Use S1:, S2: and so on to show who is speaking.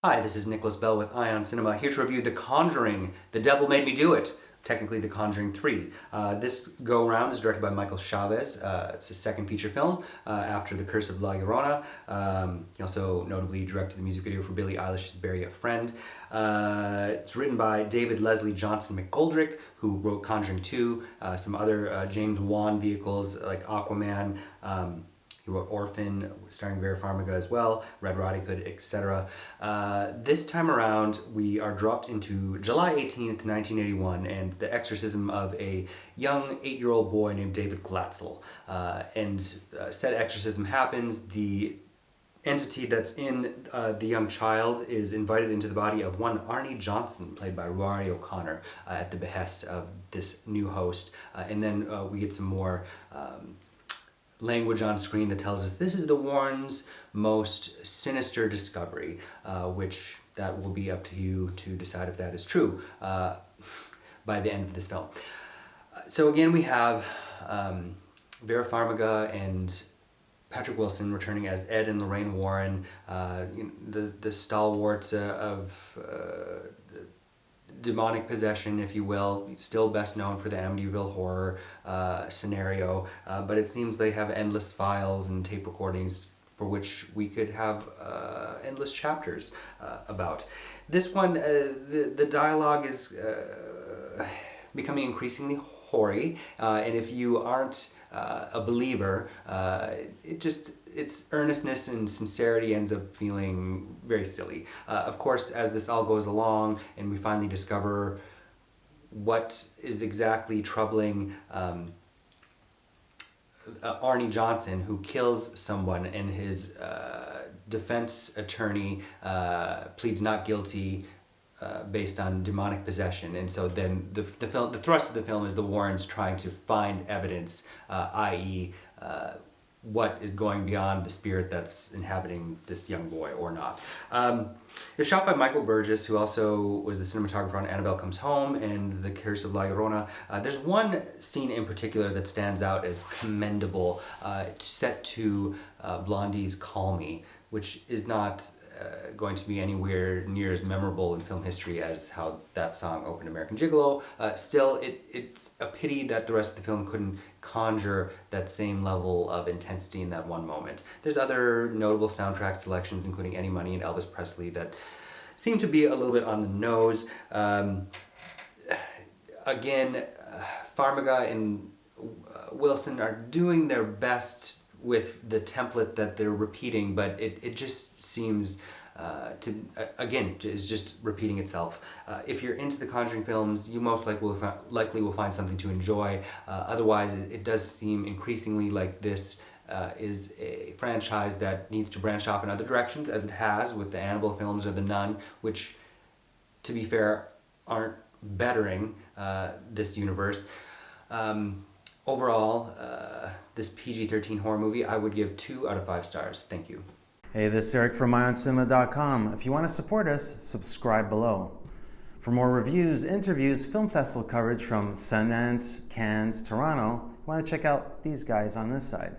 S1: Hi, this is Nicholas Bell with IONCINEMA, here to review The Conjuring, The Devil Made Me Do It, technically The Conjuring 3. This go-round is directed by Michael Chaves. It's his second feature film after The Curse of La Llorona. He also notably directed the music video for Billie Eilish's Bury a Friend. It's written by David Leslie Johnson-McGoldrick, who wrote Conjuring 2, some other James Wan vehicles like Aquaman. He wrote Orphan, starring Vera Farmiga as well, Red Riding Hood, etc. This time around, we are dropped into July 18th, 1981, and the exorcism of a young 8-year-old boy named David Glatzel. Said exorcism happens. The entity that's in the young child is invited into the body of one Arnie Johnson, played by Ruairi O'Connor, at the behest of this new host. And then we get some more language on screen that tells us this is the Warrens' most sinister discovery, which that will be up to you to decide if that is true by the end of this film. So again, we have Vera Farmiga and Patrick Wilson returning as Ed and Lorraine Warren, the stalwarts of demonic possession, if you will. Still best known for the Amityville horror scenario, but it seems they have endless files and tape recordings for which we could have endless chapters about. This one, the dialogue is becoming increasingly hoary, and if you aren't a believer, its earnestness and sincerity ends up feeling very silly. Of course, as this all goes along and we finally discover what is exactly troubling Arnie Johnson, who kills someone, and his defense attorney pleads not guilty based on demonic possession. And so then the thrust of the film is the Warrens trying to find evidence, i.e. What is going beyond the spirit that's inhabiting this young boy or not. It's shot by Michael Burgess, who also was the cinematographer on Annabelle Comes Home and The Curse of La Llorona. There's one scene in particular that stands out as commendable, set to Blondie's Call Me, which is not going to be anywhere near as memorable in film history as how that song opened American Gigolo. Still, it's a pity that the rest of the film couldn't conjure that same level of intensity in that one moment. There's other notable soundtrack selections, including Any Money and Elvis Presley, that seem to be a little bit on the nose. Again, Farmiga and Wilson are doing their best with the template that they're repeating, but it just seems is just repeating itself. If you're into the Conjuring films, you most likely will find something to enjoy. Otherwise, it does seem increasingly like this is a franchise that needs to branch off in other directions, as it has with the Annabelle films or The Nun, which, to be fair, aren't bettering this universe. Overall, this PG-13 horror movie, I would give 2 out of 5 stars. Thank you.
S2: Hey, this is Eric from IONCINEMA.com. If you want to support us, subscribe below. For more reviews, interviews, film festival coverage from Sundance, Cannes, Toronto, you want to check out these guys on this side.